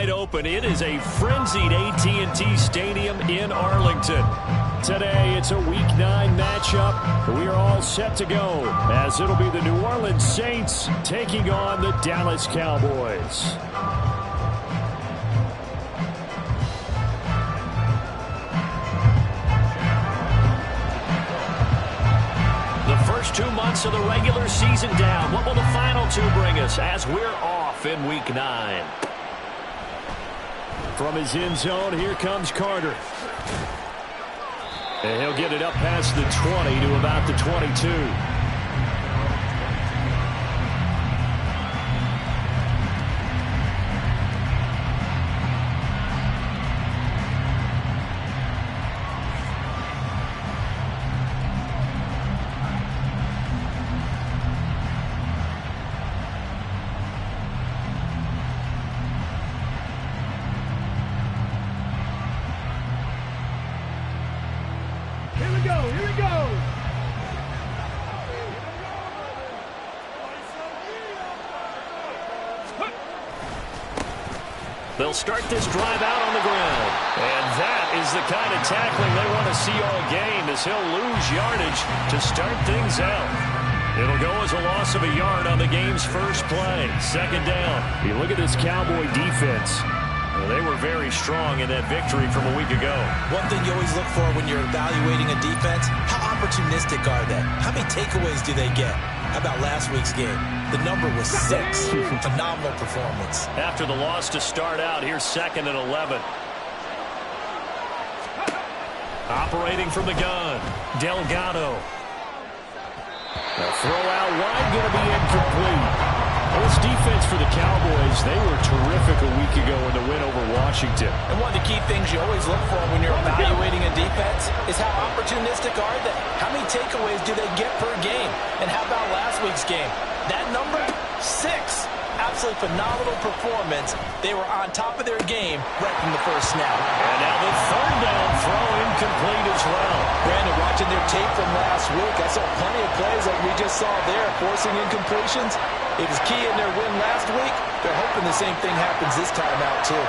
wide open. It is a frenzied AT&T Stadium in Arlington. Today, it's a Week 9 matchup. We are all set to go as it'll be the New Orleans Saints taking on the Dallas Cowboys. The first 2 months of the regular season down. What will the final 2 bring us as we're off in Week 9? From his end zone, here comes Carter. And he'll get it up past the 20 to about the 22. They'll start this drive out on the ground. And that is the kind of tackling they want to see all game, as he'll lose yardage to start things out. It'll go as a loss of a yard on the game's first play. Second down. You look at this Cowboy defense. Well, they were very strong in that victory from a week ago. One thing you always look for when you're evaluating a defense, how opportunistic are they? How many takeaways do they get? How about last week's game? The number was 6. Phenomenal performance. After the loss to start out, here's 2nd and 11. Operating from the gun, Delgado. The throw out wide, going to be incomplete. Well, this defense for the Cowboys, they were terrific a week ago in the win over Washington. And one of the key things you always look for when you're evaluating a defense is how opportunistic are they? How many takeaways do they get per game? And how about last week's game? That number, 6. Absolutely phenomenal performance. They were on top of their game right from the first snap. And now the third down throw incomplete as well. Brandon, watching their tape from last week, I saw plenty of plays like we just saw there, forcing incompletions. It was key in their win last week. They're hoping the same thing happens this time out, too.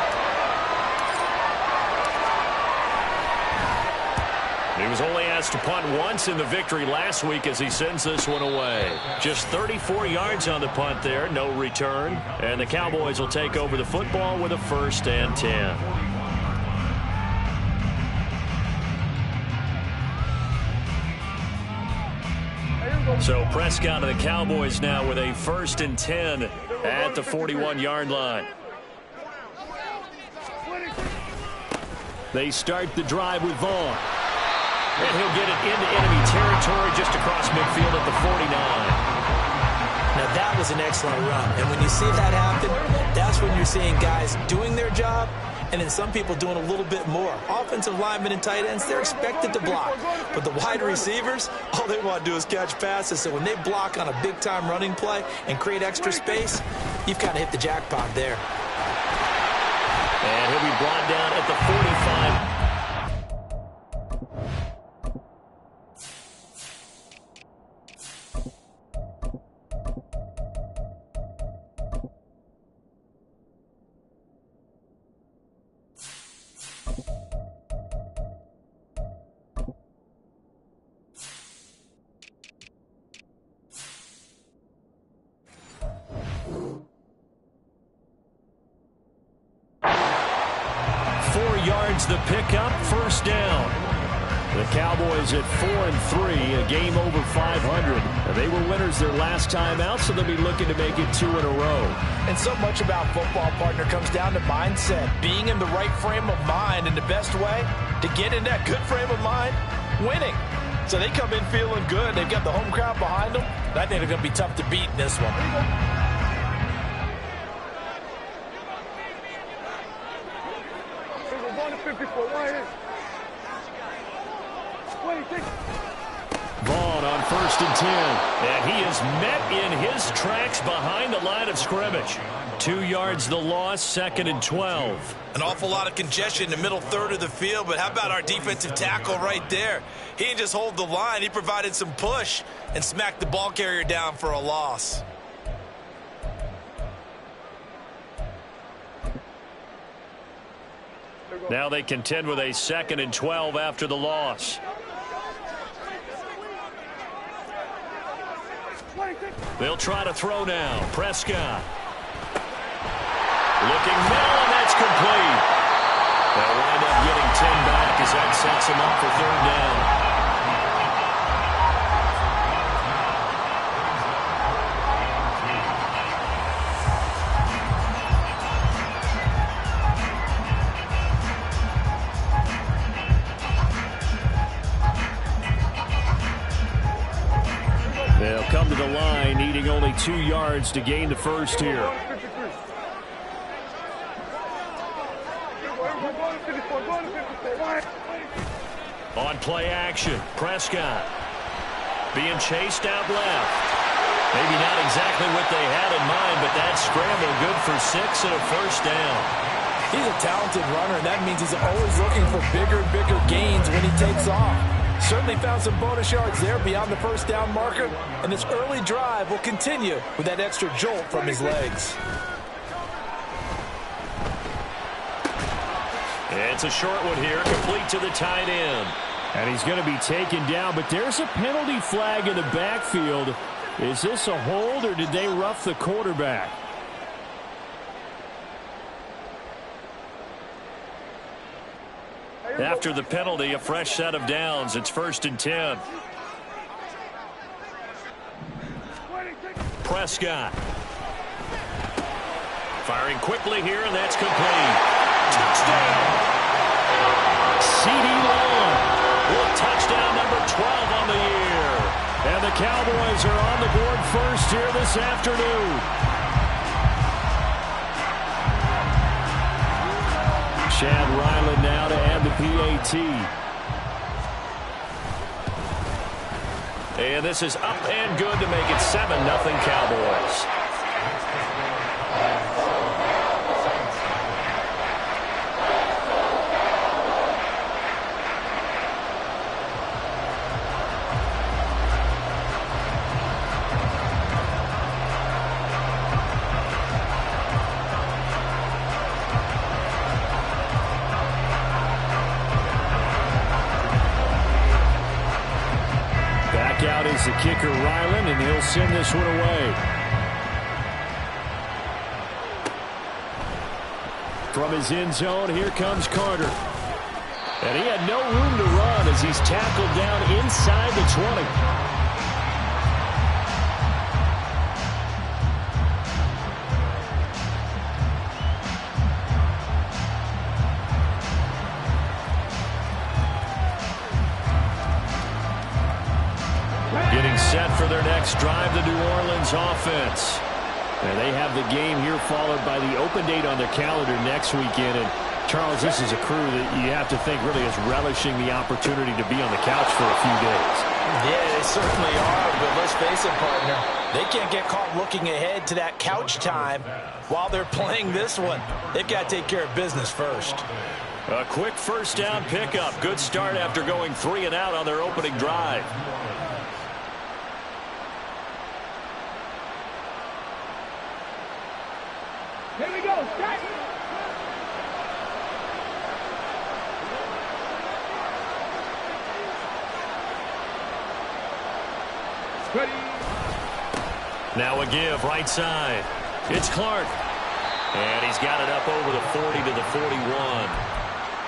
He was only asked to punt once in the victory last week as he sends this one away. Just 34 yards on the punt there, no return. And the Cowboys will take over the football with a 1st and 10. So Prescott and the Cowboys now with a 1st and 10 at the 41-yard line. They start the drive with Vaughn. And he'll get it into enemy territory just across midfield at the 49. Now that was an excellent run. And when you see that happen, that's when you're seeing guys doing their job and then some people doing a little bit more. Offensive linemen and tight ends, they're expected to block. But the wide receivers, all they want to do is catch passes. So when they block on a big-time running play and create extra space, you've kind of hit the jackpot there. And he'll be brought down at the 45. 4 yards the pickup, 1st down. The Cowboys at 4-3, a game over 500. They were winners their last time out, so they'll be looking to make it 2 in a row. And so much about football, partner, comes down to mindset. Being in the right frame of mind, and the best way to get in that good frame of mind, winning. So they come in feeling good. They've got the home crowd behind them. I think they're going to be tough to beat in this one. Vaughn on 1st and 10. And he is met in his tracks behind the line of scrimmage. 2 yards the loss, 2nd and 12. An awful lot of congestion in the middle third of the field, but how about our defensive tackle right there? He didn't just hold the line, he provided some push and smacked the ball carrier down for a loss. Now they contend with a 2nd and 12 after the loss. They'll try to throw now. Prescott. Looking middle, and that's complete. They'll wind up getting 10 back as that sets them up for 3rd down. They'll come to the line, needing only 2 yards to gain the first here. On play action, Prescott being chased out left. Maybe not exactly what they had in mind, but that scramble good for 6 and a 1st down. He's a talented runner, and that means he's always looking for bigger and bigger gains when he takes off. Certainly found some bonus yards there beyond the 1st down marker, and this early drive will continue with that extra jolt from his legs. It's a short one here, complete to the tight end. And he's going to be taken down, but there's a penalty flag in the backfield. Is this a hold, or did they rough the quarterback? After the penalty, a fresh set of downs. It's 1st and 10. Prescott. Firing quickly here, and that's complete. Touchdown! C.D. Long with touchdown number 12 on the year. And the Cowboys are on the board first here this afternoon. Chad Ryland now to add the PAT. And this is up and good to make it 7-0 Cowboys. Out is the kicker, Ryland, and he'll send this one away. From his end zone, here comes Carter. And he had no room to run as he's tackled down inside the 20. Set for their next drive, the New Orleans offense. And they have the game here followed by the open date on their calendar next weekend. And Charles, this is a crew that you have to think really is relishing the opportunity to be on the couch for a few days. Yeah, they certainly are, but let's face it, partner. They can't get caught looking ahead to that couch time while they're playing this one. They've got to take care of business first. A quick 1st down pickup. Good start after going 3 and out on their opening drive. Here we go. Start. Ready. Now a give right side. It's Clark. And he's got it up over the 40 to the 41.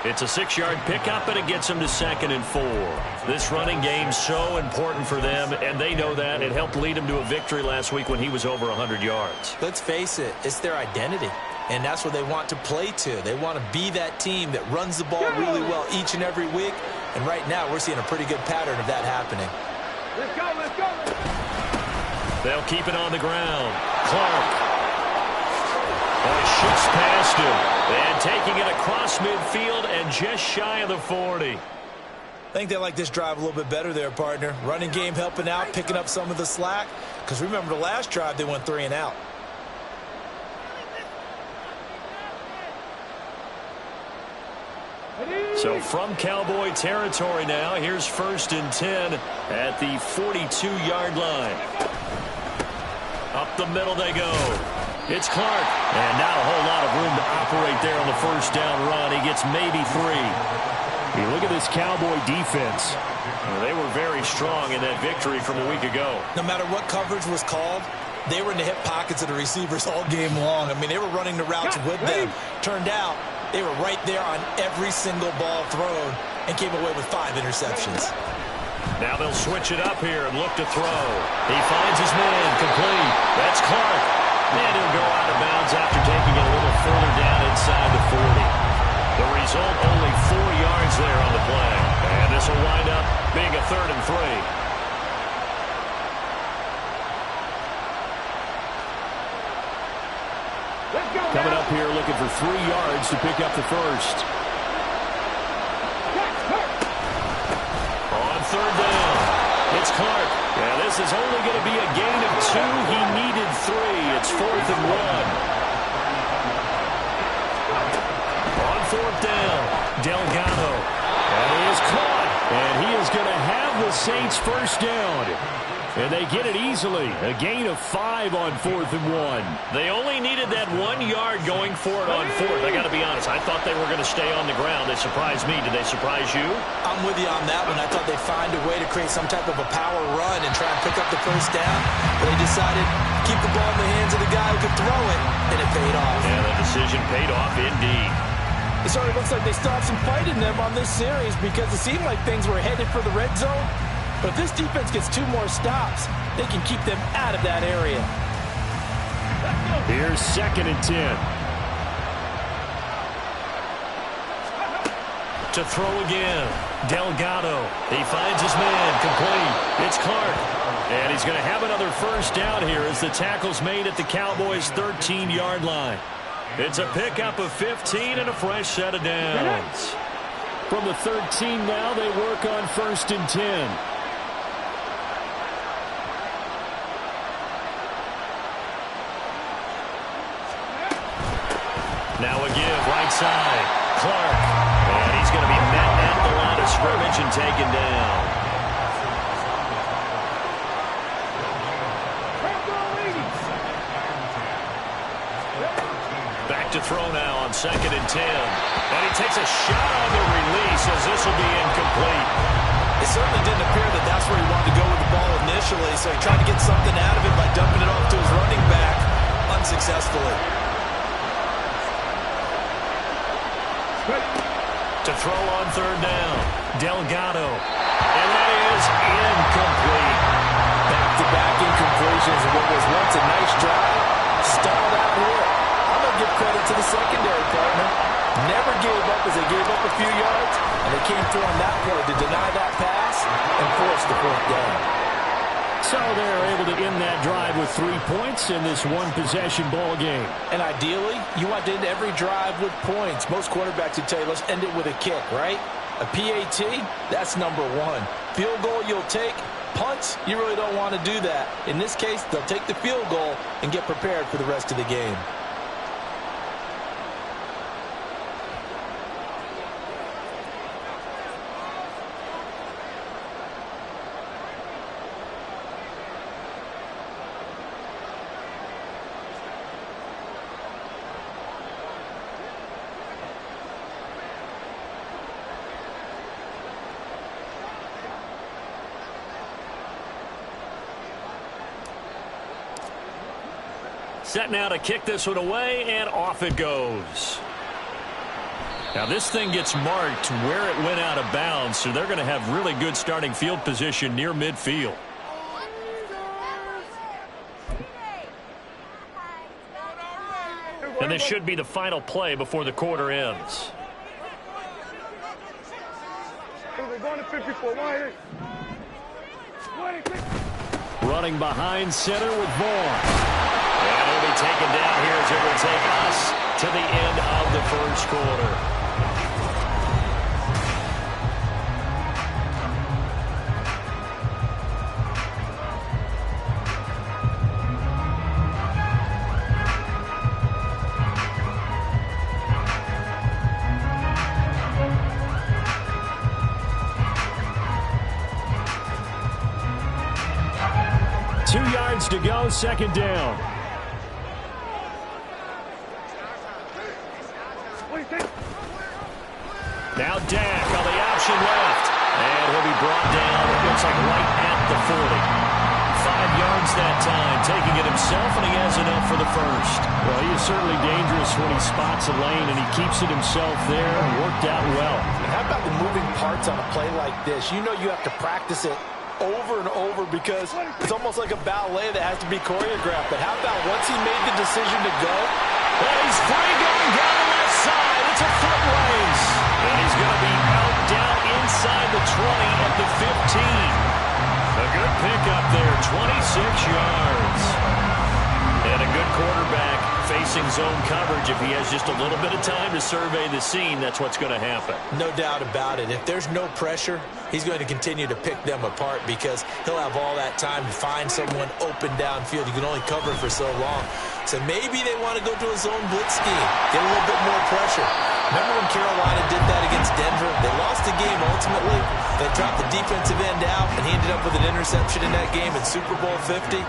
It's a 6-yard pickup, and it gets them to 2nd and 4. This running game's so important for them, and they know that. It helped lead them to a victory last week when he was over 100 yards. Let's face it, it's their identity, and that's what they want to play to. They want to be that team that runs the ball really well each and every week, and right now we're seeing a pretty good pattern of that happening. Let's go, let's go. They'll keep it on the ground. Clark. Shoots past him, and taking it across midfield and just shy of the 40. I think they like this drive a little bit better there, partner. Running game helping out, picking up some of the slack. Because remember the last drive, they went 3 and out. So from Cowboy territory now, here's 1st and 10 at the 42-yard line. Up the middle they go. It's Clark. And not a whole lot of room to operate there on the first down run. He gets maybe 3. You look at this Cowboy defense. Well, they were very strong in that victory from a week ago. No matter what coverage was called, they were in the hip pockets of the receivers all game long. I mean, they were running the routes with them. Turned out, they were right there on every single ball thrown and came away with 5 interceptions. Now they'll switch it up here and look to throw. He finds his man, complete. That's Clark. And he'll go out of bounds after taking it a little further down inside the 40. The result, only 4 yards there on the play. And this will wind up being a 3rd and 3. Coming up here looking for 3 yards to pick up the first. On 3rd down, it's Clark. Yeah, this is only going to be a gain of 2. He needed 3. It's 4th and 1. On 4th down, Delgado. And he is caught. And he is going to have the Saints first down. And they get it easily. A gain of 5 on 4th and 1. They only needed that 1 yard going for it on 4th. I got to be honest. I thought they were going to stay on the ground. They surprised me. Did they surprise you? I'm with you on that one. I thought they'd find a way to create some type of a power run and try and pick up the first down. But they decided to keep the ball in the hands of the guy who could throw it, and it paid off. Yeah, the decision paid off indeed. It sort of looks like they still have some fight in them on this series because it seemed like things were headed for the red zone. But if this defense gets 2 more stops, they can keep them out of that area. Here's 2nd and 10. To throw again, Delgado. He finds his man, complete. It's Clark. And he's going to have another first down here as the tackle's made at the Cowboys' 13-yard line. It's a pickup of 15 and a fresh set of downs. From the 13 now, they work on 1st and 10. Now a give, right side, Clark. And he's going to be met at the line of scrimmage and taken down. Back to throw now on 2nd and 10. And he takes a shot on the release as this will be incomplete. It certainly didn't appear that that's where he wanted to go with the ball initially, so he tried to get something out of it by dumping it off to his running back unsuccessfully. To throw on 3rd down, Delgado. And that is incomplete. Back-to-back incompletions of what was once a nice drive. Stalled out here. I'm going to give credit to the secondary partner. Never gave up as they gave up a few yards, and they came through on that play to deny that pass and force the 4th down. So they're able to end that drive with 3 points in this one-possession ball game. And ideally, you want to end every drive with points. Most quarterbacks would tell you, let's end it with a kick, right? A PAT, that's number 1. Field goal you'll take. Punts, you really don't want to do that. In this case, they'll take the field goal and get prepared for the rest of the game. Set now to kick this one away, and off it goes. Now this thing gets marked where it went out of bounds, so they're going to have really good starting field position near midfield. And this should be the final play before the quarter ends. Running behind center with Vaughn. And he'll be taken down here as it will take us to the end of the first quarter. To go, 2nd down. Now Dak on the option left. And he'll be brought down, it looks like right at the 40. 5 yards that time, taking it himself, and he has enough for the first. Well, he is certainly dangerous when he spots a lane, and he keeps it himself there. Worked out well. And how about the moving parts on a play like this? You know you have to practice it over and over because it's almost like a ballet that has to be choreographed. But how about once he made the decision to go? And he's free going down the left side. It's a foot race. And he's going to be out down inside the 20 at the 15. A good pickup there, 26 yards. And a good quarterback facing zone coverage. If he has just a little bit of time to survey the scene, that's what's going to happen. No doubt about it. If there's no pressure, he's going to continue to pick them apart because he'll have all that time to find someone open downfield. You can only cover for so long. So maybe they want to go to a zone blitz scheme, get a little bit more pressure. Remember when Carolina did that against Denver? They lost the game ultimately. They dropped the defensive end out, and he ended up with an interception in that game in Super Bowl 50.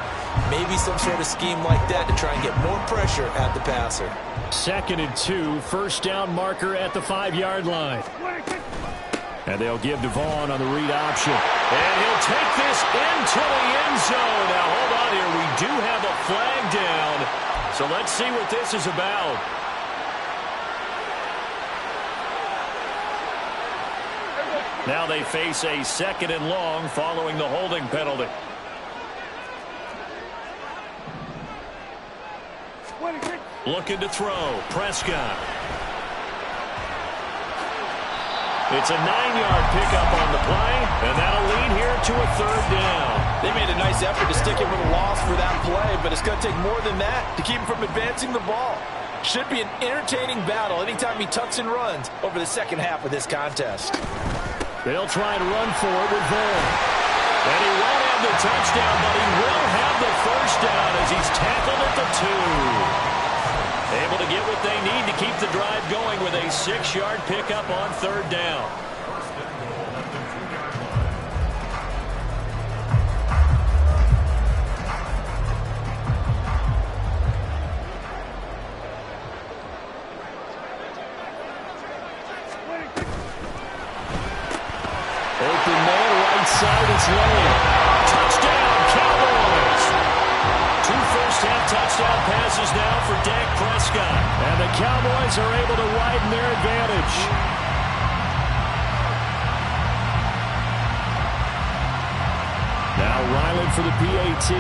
Maybe some sort of scheme like that to try and get more pressure at the passer. 2nd and 2, first down marker at the 5-yard line. And they'll give Devon on the read option. And he'll take this into the end zone. Now, hold on here. We do have a flag down. So let's see what this is about. Now they face a 2nd and long following the holding penalty. Looking to throw. Prescott. It's a 9-yard pickup on the play, and that'll lead here to a 3rd down. They made a nice effort to stick it with a loss for that play, but it's going to take more than that to keep him from advancing the ball. Should be an entertaining battle anytime he tucks and runs over the second half of this contest. They'll try to run for it with Vaughn. And he won't have the touchdown, but he will have the first down as he's tackled at the 2. Able to get what they need to keep the drive going with a 6-yard pickup on 3rd down. Open man, right side, it's Lane. Touchdown, Cowboys! 2 first-half touchdown passes now for Dak Prescott. And the Cowboys are able to widen their advantage. Now Ryland for the PAT.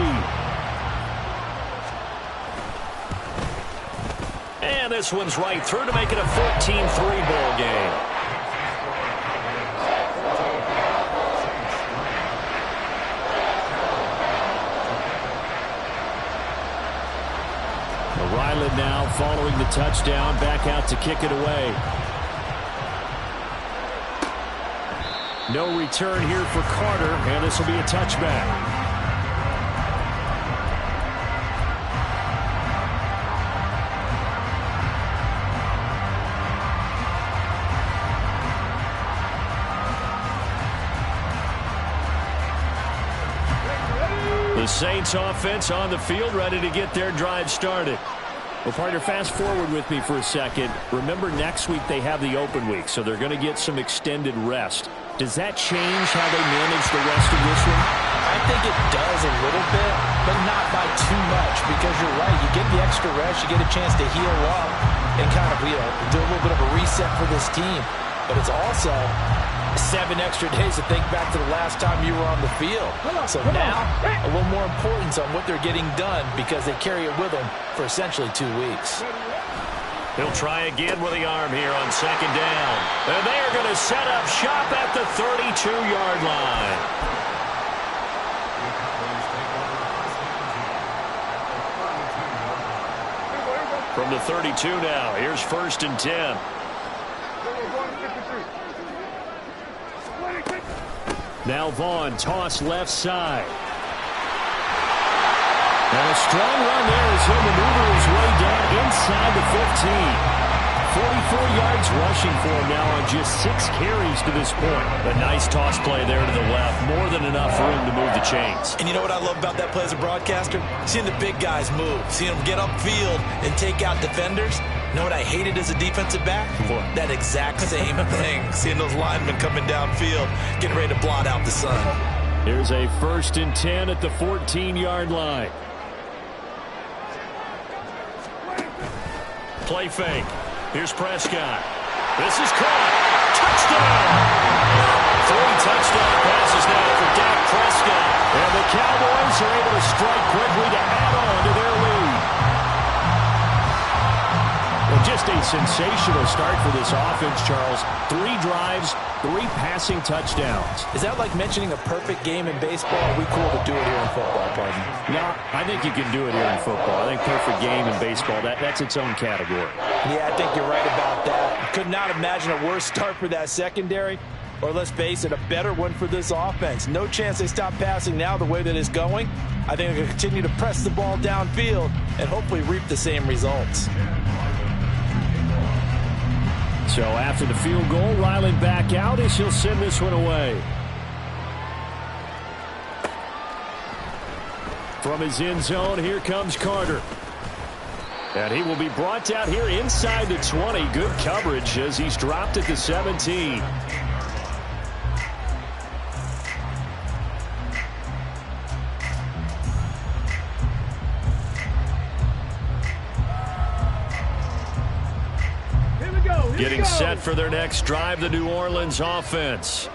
And this one's right through to make it a 14-3 ball game. Ryland now following the touchdown, back out to kick it away. No return here for Carter, and this will be a touchback. The Saints offense on the field, ready to get their drive started. Well, partner, fast forward with me for a second. Remember, next week they have the open week, so they're going to get some extended rest. Does that change how they manage the rest of this one? I think it does a little bit, but not by too much, because you're right. You get the extra rest, you get a chance to heal up and kind of, do a little bit of a reset for this team. But it's also 7 extra days to think back to the last time you were on the field. So now, a little more importance on what they're getting done because they carry it with them for essentially 2 weeks. He'll try again with the arm here on 2nd down. And they are going to set up shop at the 32-yard line. From the 32 now, here's 1st and 10. Now Vaughn, toss left side. And a strong run there as he'll maneuver his way down inside the 15. 44 yards rushing for him now on just 6 carries to this point. A nice toss play there to the left. More than enough room to move the chains. And you know what I love about that play as a broadcaster? Seeing the big guys move. Seeing them get upfield and take out defenders. You know what I hated as a defensive back? What? That exact same thing. Seeing those linemen coming downfield, getting ready to blot out the sun. Here's a 1st and 10 at the 14-yard line. Play fake. Here's Prescott. This is caught. Touchdown! 3 touchdown passes now for Dak Prescott. And the Cowboys are able to strike quickly to add on to their lead. Well, just a sensational start for this offense, Charles. 3 drives, 3 passing touchdowns. Is that like mentioning a perfect game in baseball? Or are we cool to do it here in football, pardon? No, I think you can do it here in football. I think perfect game in baseball, that's its own category. Yeah, I think you're right about that. Could not imagine a worse start for that secondary. Or let's face it, a better one for this offense. No chance they stop passing now the way that it's going. I think they'll continue to press the ball downfield and hopefully reap the same results. So after the field goal, Ryland back out as he'll send this one away. From his end zone, here comes Carter. And he will be brought down here inside the 20. Good coverage as he's dropped at the 17. Getting set for their next drive, the New Orleans offense.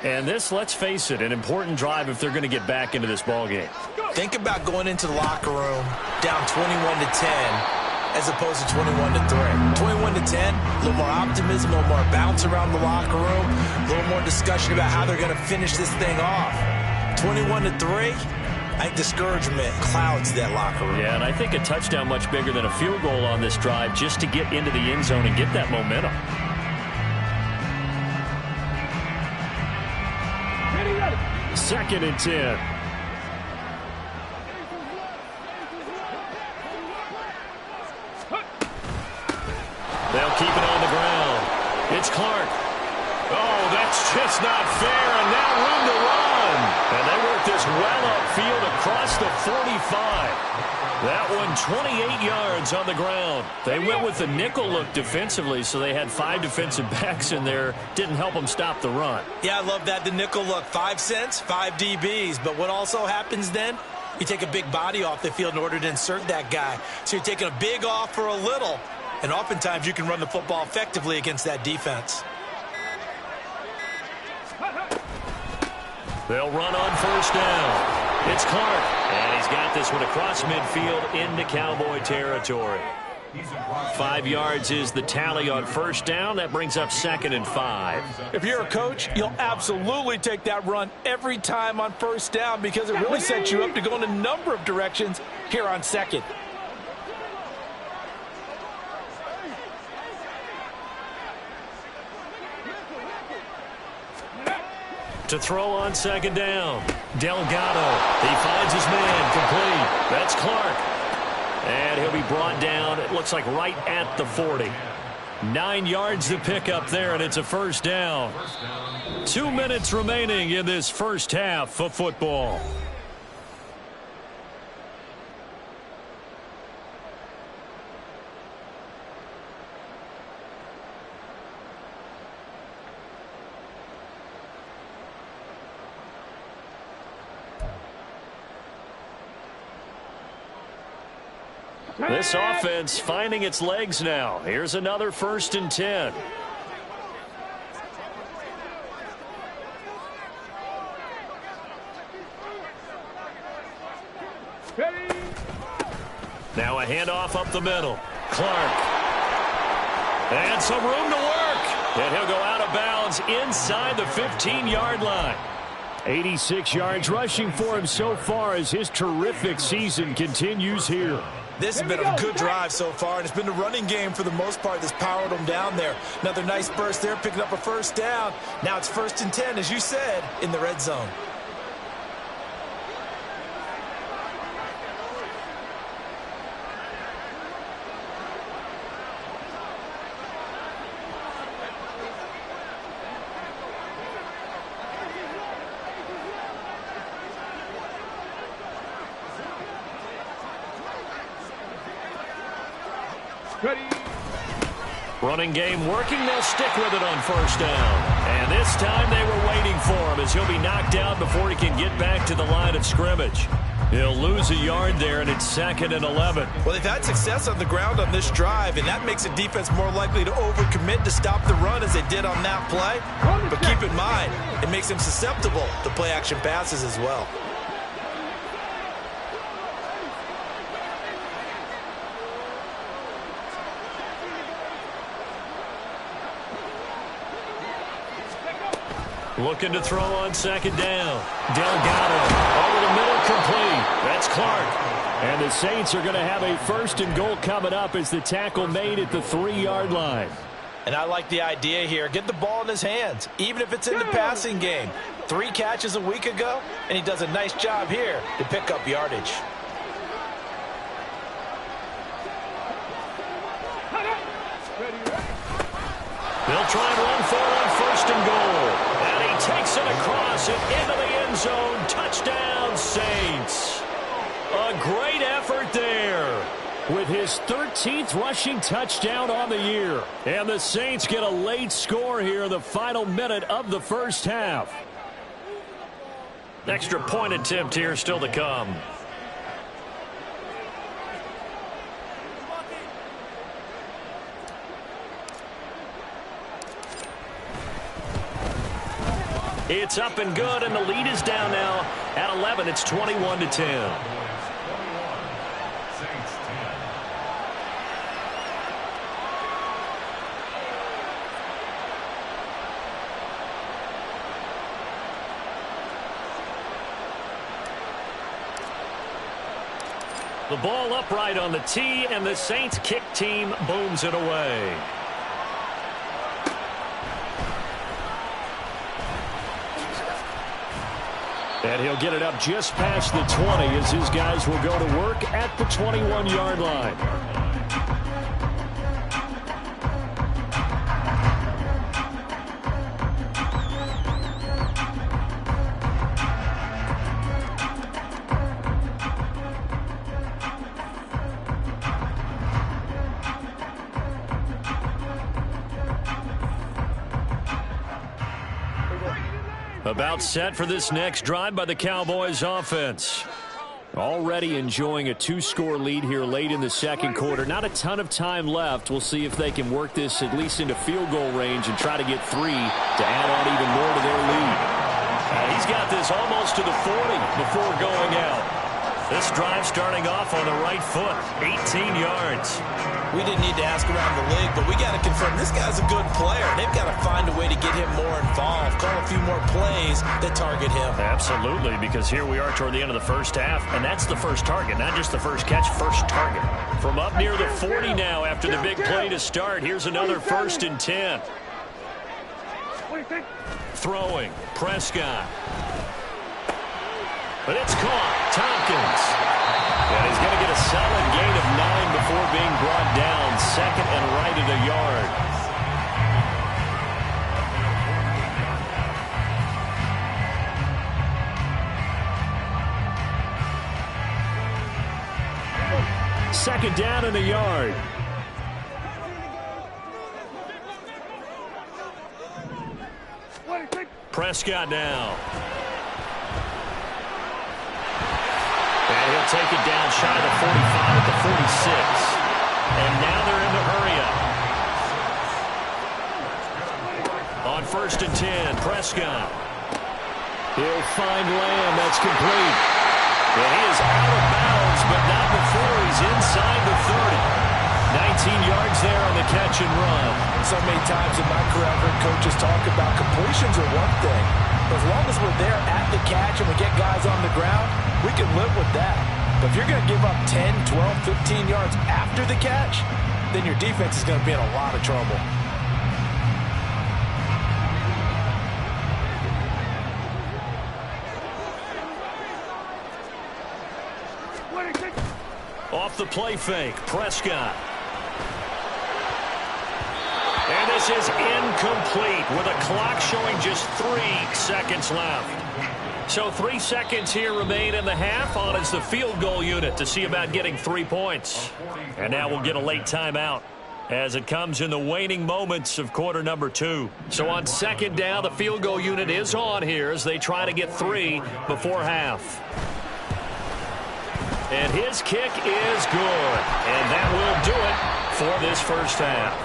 And this, let's face it, an important drive if they're going to get back into this ballgame. Think about going into the locker room down 21-10 as opposed to 21-3. 21-10, a little more optimism, a little more bounce around the locker room, a little more discussion about how they're going to finish this thing off. 21-3, I think discouragement clouds that locker room. Yeah, and I think a touchdown much bigger than a field goal on this drive just to get into the end zone and get that momentum. Second and 10. They'll keep it on the ground. It's Clark. Oh, that's just not fair, and now room to run. And they work this well upfield across the 45. That one 28 yards on the ground. They went with the nickel look defensively, so they had 5 defensive backs in there. Didn't help them stop the run. Yeah, I love that, the nickel look. 5 cents, 5 DBs. But what also happens then? You take a big body off the field in order to insert that guy. So you're taking a big off for a little. And oftentimes you can run the football effectively against that defense. They'll run on first down. It's Clark, and he's got this one across midfield into Cowboy territory. 5 yards is the tally on first down. That brings up 2nd and 5. If you're a coach, you'll absolutely take that run every time on first down because it really sets you up to go in a number of directions here on second. To throw on second down. Delgado. He finds his man complete. That's Clark. And he'll be brought down, it looks like right at the 40. 9 yards to pick up there, and it's a first down. 2 minutes remaining in this first half of football. This offense finding its legs now. Here's another 1st and 10. Now a handoff up the middle. Clark. And some room to work. And he'll go out of bounds inside the 15-yard line. 86 yards rushing for him so far as his terrific season continues here. This has been a good drive so far, and it's been the running game for the most part that's powered them down there. Another nice burst there, picking up a first down. Now it's 1st and 10, as you said, in the red zone. Ready. Running game working. They'll stick with it on first down. And this time they were waiting for him as he'll be knocked out before he can get back to the line of scrimmage. He'll lose a yard there, and it's 2nd and 11. Well, they've had success on the ground on this drive, and that makes the defense more likely to overcommit to stop the run as they did on that play. But keep in mind, it makes them susceptible to play-action passes as well. Looking to throw on 2nd down. Delgado over the middle, complete. That's Clark. And the Saints are going to have a 1st and goal coming up as the tackle made at the 3-yard line. And I like the idea here. Get the ball in his hands, even if it's in the passing game. 3 catches a week ago, and he does a nice job here to pick up yardage. They'll try and run for it on 1st and goal. And he takes it across and into the end zone. Touchdown, Saints. A great effort there with his 13th rushing touchdown on the year. And the Saints get a late score here in the final minute of the first half. Extra point attempt here still to come. It's up and good, and the lead is down now at 11. It's 21-10. The ball upright on the tee, and the Saints kick team booms it away. And he'll get it up just past the 20 as his guys will go to work at the 21-yard line. About set for this next drive by the Cowboys offense. Already enjoying a 2-score lead here late in the second quarter. Not a ton of time left. We'll see if they can work this at least into field goal range and try to get 3 to add on even more to their lead. He's got this almost to the 40 before going out. This drive starting off on the right foot, 18 yards. We didn't need to ask around the league, but we got to confirm this guy's a good player. They've got to find a way to get him more involved, call a few more plays that target him. Absolutely, because here we are toward the end of the first half, and that's the first target, not just the first catch, first target. From up near the 40 now after the big play to start, here's another 1st and 10. Throwing, Prescott. But it's caught, Tompkins. And he's going to get a solid gain of 9 before being brought down. 2nd and right at a yard. Second down and a yard. Prescott now. And he'll take it down shy of the 45 at the 46. And now they're in the hurry up. On 1st and 10, Prescott. He'll find Lamb. That's complete. And he is out of bounds, but not before he's inside the 30. 19 yards there on the catch and run. So many times in my career, I've heard coaches talk about completions are one thing. But as long as we're there at the catch and we get guys on the ground, we can live with that. But if you're going to give up 10, 12, 15 yards after the catch, then your defense is going to be in a lot of trouble. Off the play fake, Prescott. And this is incomplete with a clock showing just 3 seconds left. So 3 seconds here remain in the half. On is the field goal unit to see about getting 3 points. And now we'll get a late timeout as it comes in the waning moments of quarter number 2. So on second down, the field goal unit is on here as they try to get 3 before half. And his kick is good. And that will do it for this first half.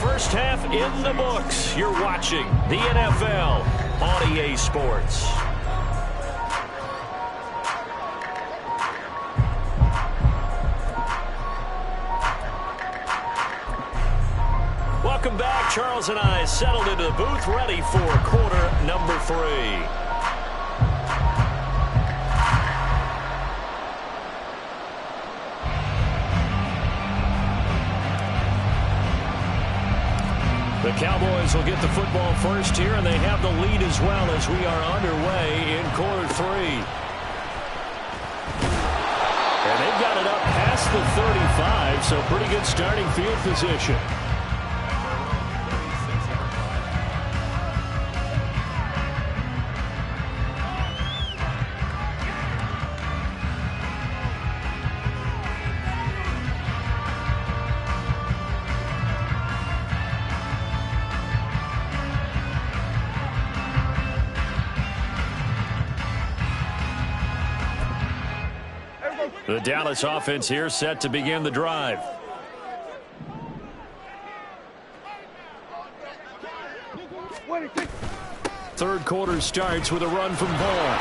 First half in the books. You're watching the NFL on EA Sports. Welcome back. Charles and I settled into the booth, ready for quarter number 3. The Cowboys will get the football first here, and they have the lead as well as we are underway in quarter 3. And they've got it up past the 35, so pretty good starting field position. The Dallas offense here set to begin the drive. Third quarter starts with a run from Vaughn.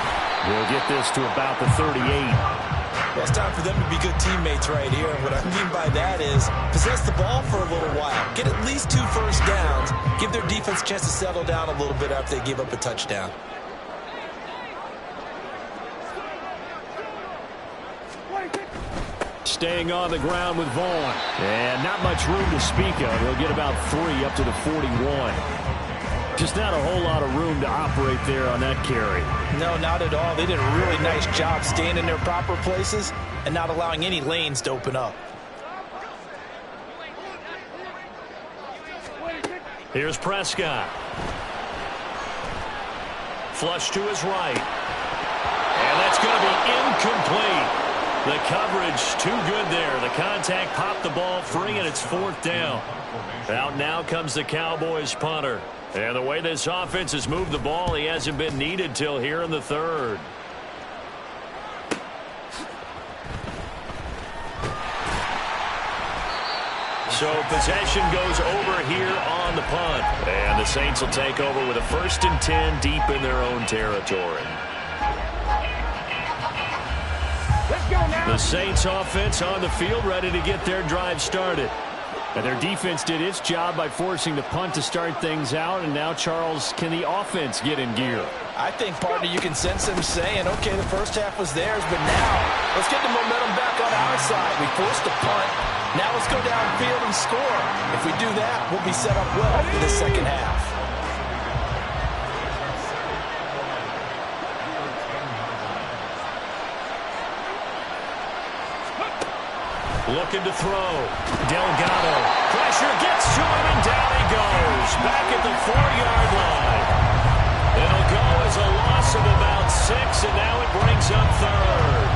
We'll get this to about the 38. Well, it's time for them to be good teammates right here. What I mean by that is possess the ball for a little while. Get at least 2 first downs. Give their defense a chance to settle down a little bit after they give up a touchdown. Staying on the ground with Vaughn. And not much room to speak of. He'll get about 3 up to the 41. Just not a whole lot of room to operate there on that carry. No, not at all. They did a really nice job staying in their proper places and not allowing any lanes to open up. Here's Prescott. Flush to his right. And that's going to be incomplete. The coverage too good there. The contact popped the ball free, and it's 4th down. Out now comes the Cowboys punter. And the way this offense has moved the ball, he hasn't been needed till here in the 3rd. So possession goes over here on the punt. And the Saints will take over with a 1st and 10 deep in their own territory. The Saints offense on the field, ready to get their drive started. And their defense did its job by forcing the punt to start things out. And now, Charles, can the offense get in gear? I think, partner, you can sense them saying, okay, the first half was theirs, but now let's get the momentum back on our side. We forced the punt. Now let's go downfield and score. If we do that, we'll be set up well for the second half. Looking to throw. Delgado. Pressure gets to him, and down he goes. Back at the 4-yard line. It'll go as a loss of about 6, and now it brings up 3rd.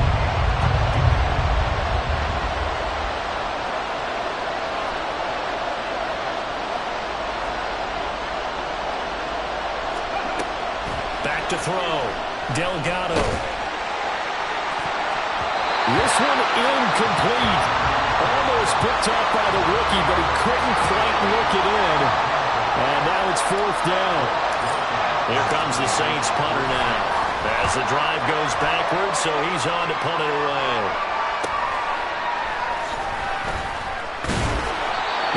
Back to throw. Delgado. This one incomplete. Almost picked off by the rookie, but he couldn't quite work it in. And now it's 4th down. Here comes the Saints punter now. As the drive goes backwards, so he's on to punt it away.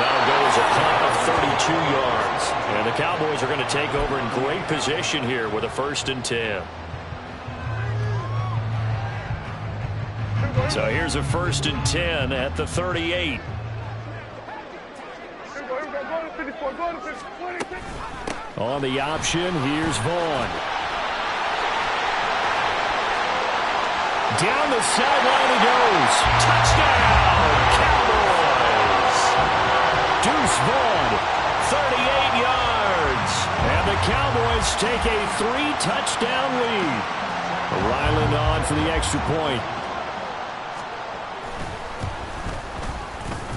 That'll go as a punt of 32 yards. And the Cowboys are going to take over in great position here with a 1st and 10. So here's a 1st and 10 at the 38. On the option, here's Vaughn. Down the sideline he goes. Touchdown, Cowboys! Deuce Vaughn, 38 yards. And the Cowboys take a 3-touchdown lead. Ryland on for the extra point.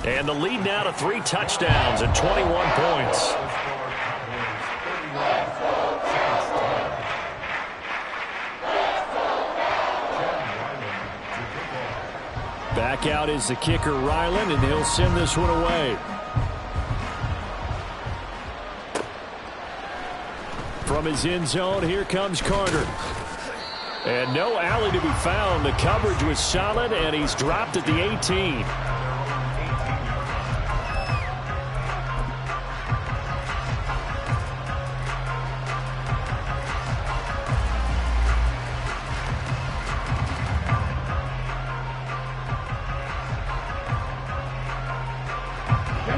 And the lead now to 3 touchdowns and 21 points. Back out is the kicker, Ryland, and he'll send this one away. From his end zone, here comes Carter. And no alley to be found. The coverage was solid, and he's dropped at the 18.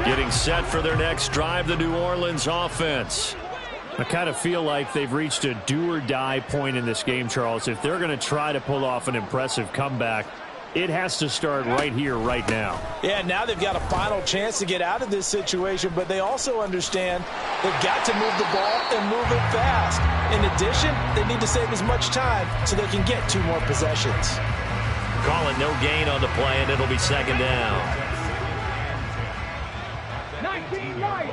Getting set for their next drive, the New Orleans offense. I kind of feel like they've reached a do-or-die point in this game, Charles. If they're going to try to pull off an impressive comeback, it has to start right here, right now. Yeah, now they've got a final chance to get out of this situation, but they also understand they've got to move the ball and move it fast. In addition, they need to save as much time so they can get 2 more possessions. Call it no gain on the play, and it'll be second down. 19 yards.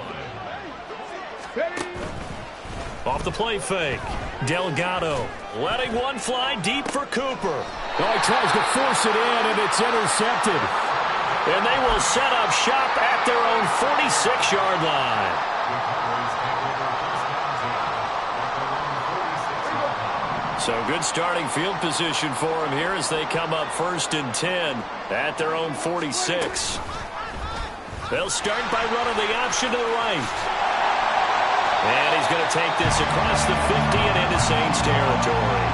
Ready? Off the play fake. Delgado letting one fly deep for Cooper. Oh, he tries to force it in, and it's intercepted. And they will set up shop at their own 46-yard line. So good starting field position for them here as they come up 1st and 10 at their own 46. They'll start by running the option to the right. And he's going to take this across the 50 and into Saints territory.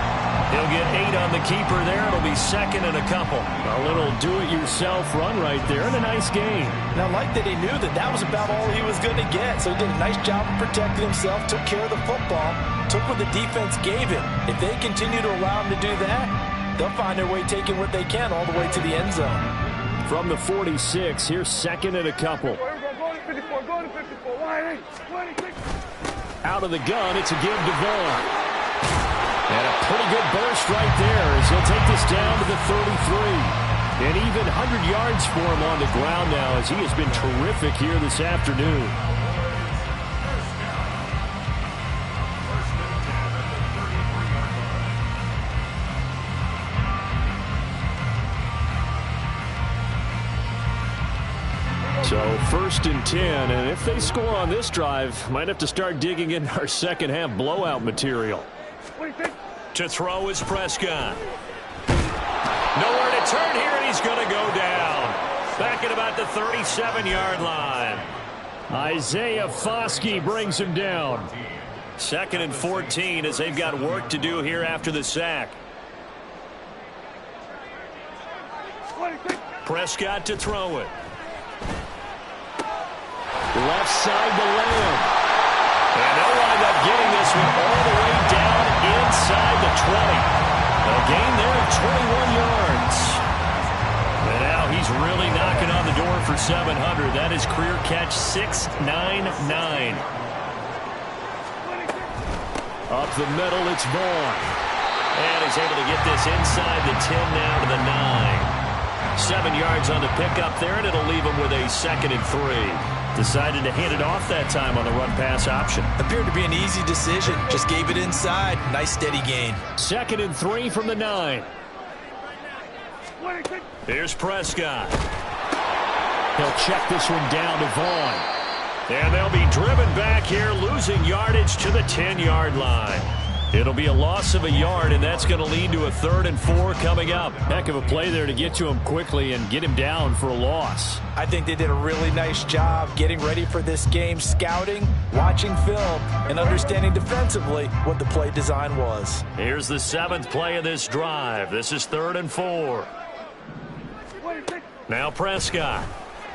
He'll get 8 on the keeper there. It'll be 2nd and a couple. A little do-it-yourself run right there and a nice gain. And I like that he knew that that was about all he was going to get. So he did a nice job of protecting himself, took care of the football, took what the defense gave him. If they continue to allow him to do that, they'll find their way taking what they can all the way to the end zone. From the 46, here's 2nd and a couple. Go to 54. Go to 54. Wide 26. Out of the gun, it's a give to Vaughn. And a pretty good burst right there as he'll take this down to the 33. And even 100 yards for him on the ground now as he has been terrific here this afternoon. So 1st and 10, and if they score on this drive, might have to start digging in our second half blowout material. To throw is Prescott. Nowhere to turn here, and he's going to go down. Back at about the 37-yard line. Isaiah Foskey brings him down. 2nd and 14 as they've got work to do here after the sack. Prescott to throw it. Left side to Lamb. And they'll wind up getting this one all the way down inside the 20. A gain there of 21 yards. And now he's really knocking on the door for 700. That is career catch 699. Up the middle, it's Vaughn. And he's able to get this inside the 10 now to the 9. 7 yards on the pickup there, and it'll leave him with a 2nd and 3. Decided to hand it off that time on the run-pass option. Appeared to be an easy decision. Just gave it inside. Nice steady gain. 2nd and 3 from the 9. Here's Prescott. He'll check this one down to Vaughn. And they'll be driven back here, losing yardage to the 10-yard line. It'll be a loss of a yard, and that's going to lead to a 3rd and 4 coming up. Heck of a play there to get to him quickly and get him down for a loss. I think they did a really nice job getting ready for this game, scouting, watching film, and understanding defensively what the play design was. Here's the 7th play of this drive. This is 3rd and 4. Now Prescott.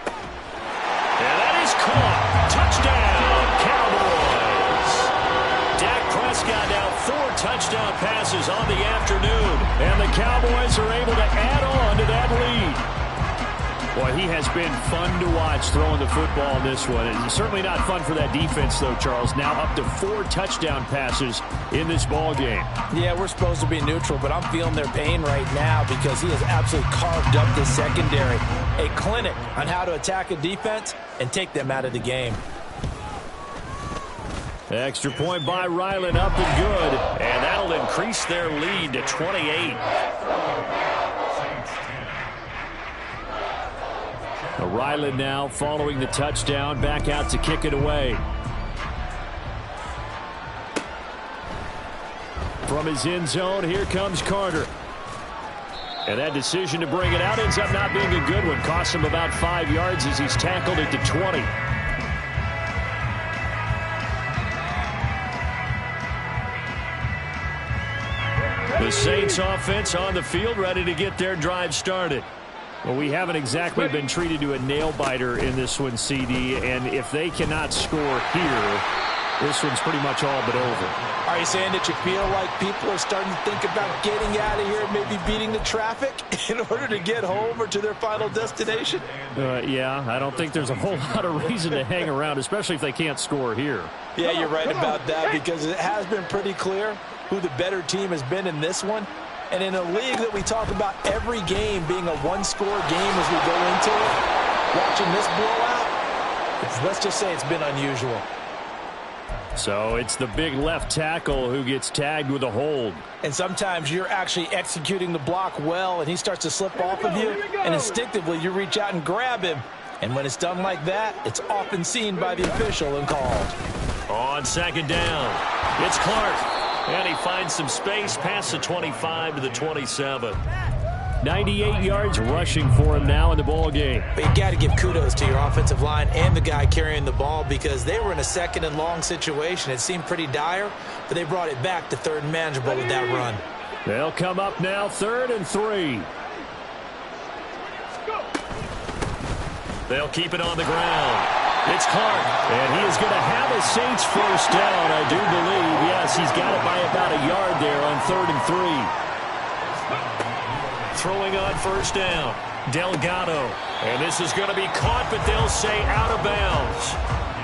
And that is caught. Touchdown, Cowboys. Dak Prescott now 4 touchdown passes on the afternoon. And the Cowboys are able to add on to that lead. Boy, he has been fun to watch throwing the football in this one. It's certainly not fun for that defense, though, Charles. Now up to 4 touchdown passes in this ball game. Yeah, we're supposed to be neutral, but I'm feeling their pain right now because he has absolutely carved up the secondary. a clinic on how to attack a defense and take them out of the game. Extra point by Ryland, up and good. And that'll increase their lead to 28. Ryland now following the touchdown, back out to kick it away. From his end zone, here comes Carter. And that decision to bring it out ends up not being a good one. Costs him about 5 yards as he's tackled at the 20. The Saints offense on the field, ready to get their drive started. Well, we haven't exactly been treated to a nail-biter in this one, CD, and if they cannot score here, this one's pretty much all but over. Are you saying that you feel like people are starting to think about getting out of here, maybe beating the traffic in order to get home or to their final destination? Yeah, I don't think there's a whole lot of reason to hang around, especially if they can't score here. Yeah, you're right about that, because it has been pretty clear who the better team has been in this one. And in a league that we talk about every game being a one-score game as we go into it, watching this blowout, let's just say it's been unusual. So it's the big left tackle who gets tagged with a hold. And sometimes you're actually executing the block well, and he starts to slip off of you, and instinctively you reach out and grab him. And when it's done like that, it's often seen by the official and called. On second down, it's Clark. And he finds some space past the 25 to the 27. 98 yards rushing for him now in the ball game. But you got to give kudos to your offensive line and the guy carrying the ball, because they were in a second and long situation. It seemed pretty dire, but they brought it back to third and manageable with that run. They'll come up now 3rd and 3. They'll keep it on the ground. It's Clark. And he is going to have a Saints first down, I do believe. Yes, he's got it by about a yard there on 3rd and 3. Throwing on first down, Delgado. And this is going to be caught, but they'll say out of bounds.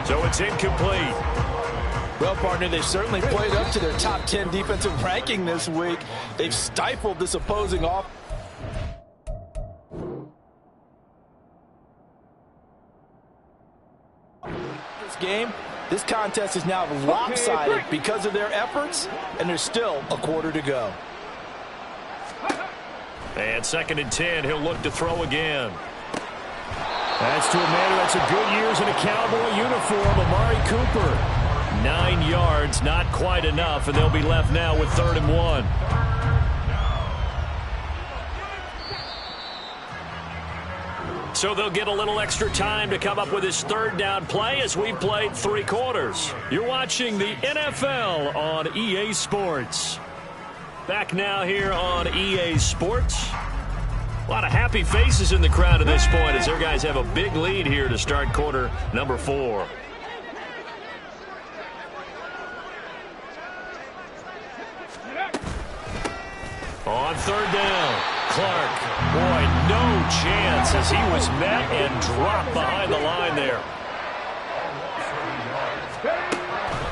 So it's incomplete. Well, partner, they've certainly played up to their top 10 defensive ranking this week. They've stifled this opposing offense. Game. This contest is now lopsided because of their efforts, and there's still a quarter to go. And 2nd and 10, he'll look to throw again. That's to a man who had some good years in a Cowboy uniform, Amari Cooper. 9 yards, not quite enough, and they'll be left now with 3rd and 1. So they'll get a little extra time to come up with his 3rd down play as we played 3 quarters. You're watching the NFL on EA Sports. Back now here on EA Sports. A lot of happy faces in the crowd at this point as their guys have a big lead here to start quarter number 4. On 3rd down, Clark. Boy, no chance as he was met and dropped behind the line there.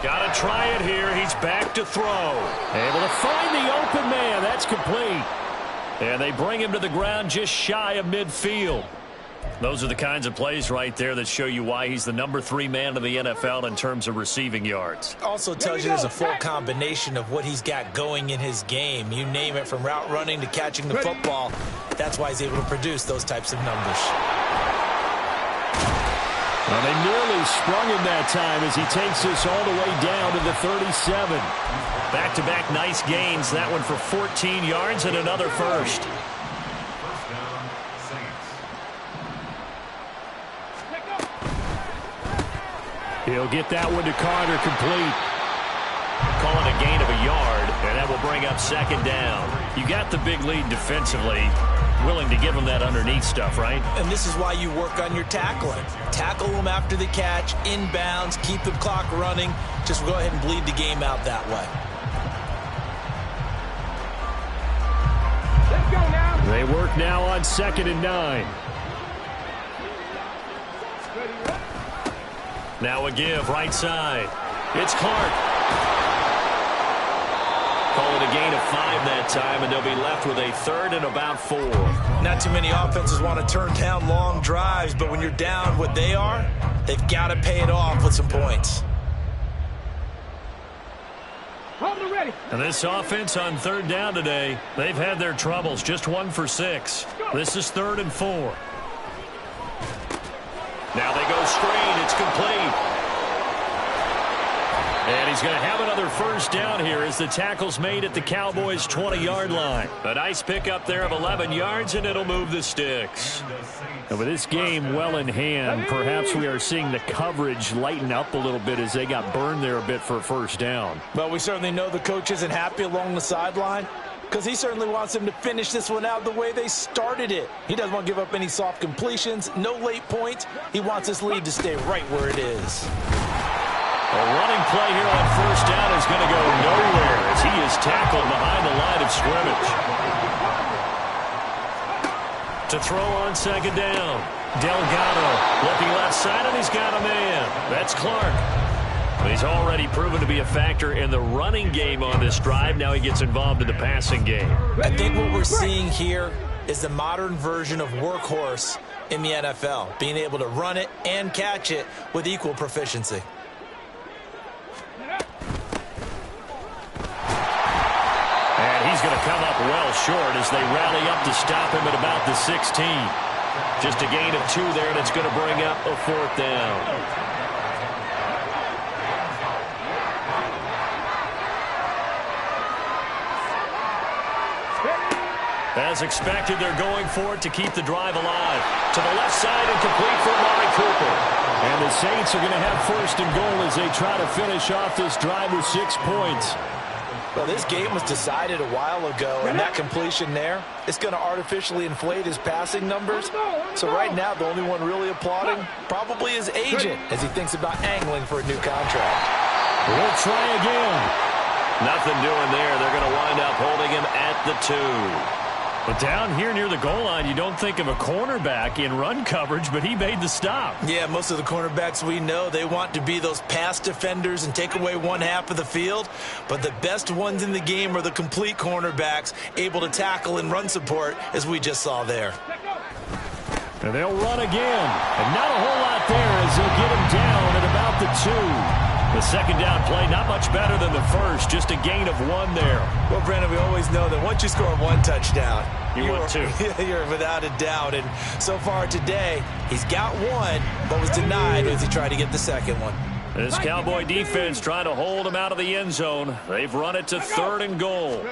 Got to try it here. He's back to throw. Able to find the open man. That's complete. And they bring him to the ground just shy of midfield. Those are the kinds of plays right there that show you why he's the number 3 man in the NFL in terms of receiving yards. Also tells you there's a full combination of what he's got going in his game. You name it, from route running to catching the football. That's why he's able to produce those types of numbers. Well, they nearly sprung him that time as he takes this all the way down to the 37. Back-to-back nice gains. That one for 14 yards and another first. He'll get that one to Carter, complete. Call it a gain of a yard, and that will bring up 2nd down. You got the big lead defensively. Willing to give them that underneath stuff, right? And this is why you work on your tackling. Tackle them after the catch, inbounds, keep the clock running. Just go ahead and bleed the game out that way. Let's go now. They work now on 2nd and 9. Now a give, right side. It's Clark. Call it a gain of 5 that time, and they'll be left with a 3rd and about 4. Not too many offenses want to turn down long drives, but when you're down what they are, they've got to pay it off with some points. And this offense on 3rd down today, they've had their troubles. Just 1 for 6. This is 3rd and 4. Now they go screen. It's complete. And he's going to have another 1st down here as the tackle's made at the Cowboys' 20-yard line. A nice pickup there of 11 yards, and it'll move the sticks. And with this game well in hand, perhaps we are seeing the coverage lighten up a little bit as they got burned there a bit for a 1st down. Well, we certainly know the coach isn't happy along the sideline because he certainly wants them to finish this one out the way they started it. He doesn't want to give up any soft completions, no late points. He wants this lead to stay right where it is. A running play here on 1st down is going to go nowhere as he is tackled behind the line of scrimmage. To throw on 2nd down. Delgado looking left side, and he's got a man. That's Clark. He's already proven to be a factor in the running game on this drive. Now he gets involved in the passing game. I think what we're seeing here is the modern version of workhorse in the NFL, being able to run it and catch it with equal proficiency. And he's going to come up well short as they rally up to stop him at about the 16. Just a gain of 2 there, and it's going to bring up a 4th down. As expected, they're going for it to keep the drive alive. To the left side and complete for Amari Cooper. And the Saints are going to have 1st and goal as they try to finish off this drive with 6 points. Well, this game was decided a while ago, and that completion there is going to artificially inflate his passing numbers. So right now, the only one really applauding probably his agent as he thinks about angling for a new contract. We'll try again. Nothing doing there. They're going to wind up holding him at the 2. But down here near the goal line, you don't think of a cornerback in run coverage, but he made the stop. Yeah, most of the cornerbacks we know, they want to be those pass defenders and take away one half of the field. But the best ones in the game are the complete cornerbacks, able to tackle and run support, as we just saw there. And they'll run again. And not a whole lot there as they'll get him down at about the 2. The 2nd down play, not much better than the 1st, just a gain of 1 there. Well, Brandon, we always know that once you score 1 touchdown, you want 2. You're without a doubt. And so far today, he's got 1, but was denied as he tried to get the 2nd one. This Cowboy defense trying to hold him out of the end zone. They've run it to 3rd and goal.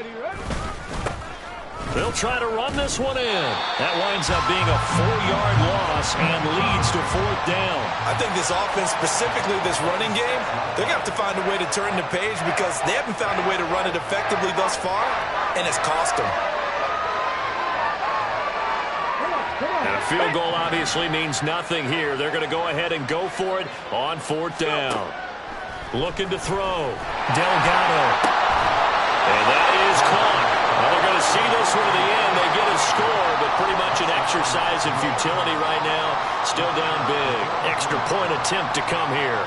They'll try to run this one in. That winds up being a 4-yard loss and leads to 4th down. I think this offense, specifically this running game, they're going to have to find a way to turn the page because they haven't found a way to run it effectively thus far, and it's cost them. And a field goal obviously means nothing here. They're going to go ahead and go for it on 4th down. Looking to throw. Delgado. And that is caught. Well, they're going to see this one to the end. They get a score, but pretty much an exercise in futility right now. Still down big. Extra point attempt to come here.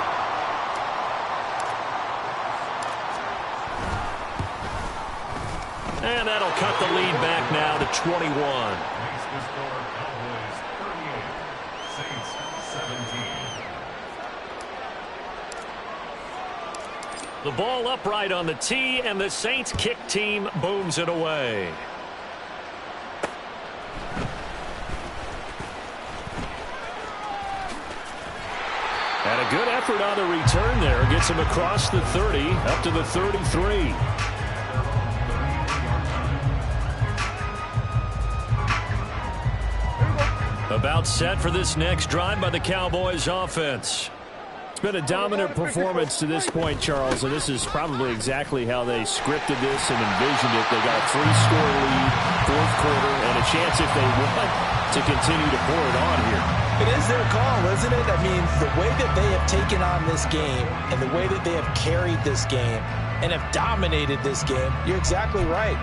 And that'll cut the lead back now to 21. The ball upright on the tee, and the Saints kick team booms it away. And a good effort on the return there. Gets him across the 30, up to the 33. About set for this next drive by the Cowboys offense. It's been a dominant performance to this point, Charles, and this is probably exactly how they scripted this and envisioned it. They got a 3-score lead, 4th quarter, and a chance if they want to continue to pour it on here. It is their call, isn't it? I mean, the way that they have taken on this game and the way that they have carried this game and have dominated this game, you're exactly right.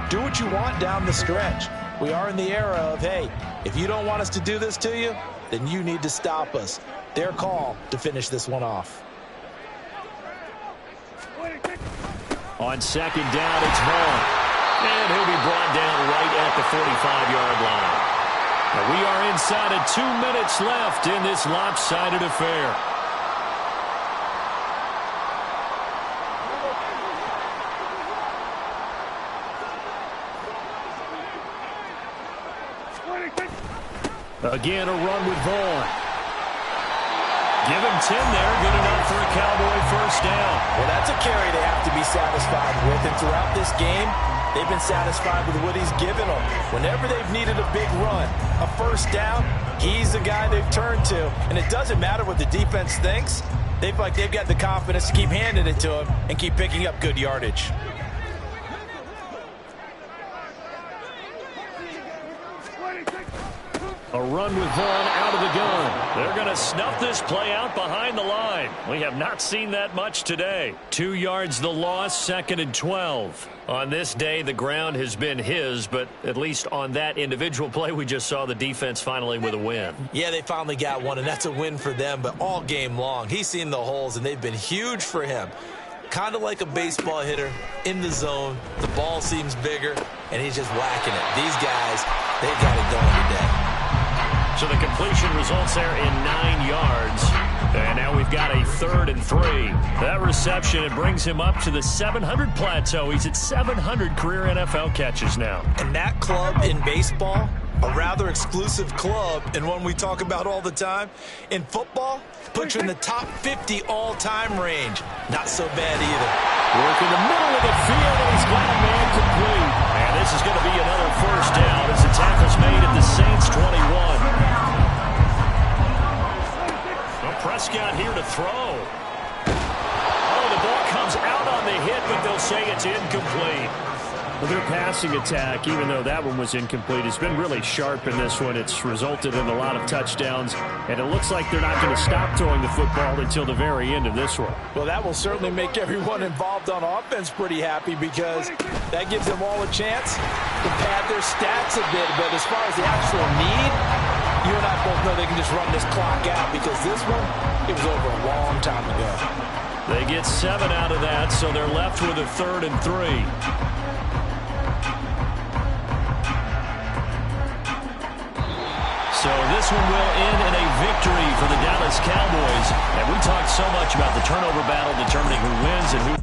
Do what you want down the stretch. We are in the era of, hey, if you don't want us to do this to you, then you need to stop us. Their call to finish this one off. On second down, it's Vaughn. And he'll be brought down right at the 45-yard line. Now we are inside of 2 minutes left in this lopsided affair. Again, a run with Vaughn. Give him 10 there. Good enough for a Cowboy first down. Well, that's a carry they have to be satisfied with. And throughout this game, they've been satisfied with what he's given them. Whenever they've needed a big run, a first down, he's the guy they've turned to. And it doesn't matter what the defense thinks. They feel like they've got the confidence to keep handing it to him and keep picking up good yardage. A run with Vaughn out of the gun. They're going to snuff this play out behind the line. We have not seen that much today. 2 yards the loss, 2nd and 12. On this day, the ground has been his, but at least on that individual play, we just saw the defense finally with a win. Yeah, they finally got one, and that's a win for them, but all game long, he's seen the holes, and they've been huge for him. Kind of like a baseball hitter in the zone. The ball seems bigger, and he's just whacking it. These guys, they've got it going today. So the completion results there in 9 yards. And now we've got a 3rd and 3. That reception, it brings him up to the 700 plateau. He's at 700 career NFL catches now. And that club in baseball, a rather exclusive club and one we talk about all the time. In football, puts you in the top 50 all-time range. Not so bad either. Work in the middle of the field, and he's got a man complete. And this is going to be another first down as the tackle's made at the Saints 21. Well, Prescott here to throw. Oh, the ball comes out on the hit, but they'll say it's incomplete. Well, their passing attack, even though that one was incomplete, has been really sharp in this one. It's resulted in a lot of touchdowns, and it looks like they're not going to stop throwing the football until the very end of this one. Well, that will certainly make everyone involved on offense pretty happy because that gives them all a chance to pad their stats a bit. But as far as the actual need, you and I both know they can just run this clock out because this one, it was over a long time ago. They get 7 out of that, so they're left with a 3rd and 3. So this one will end in a victory for the Dallas Cowboys. And we talked so much about the turnover battle determining who wins and who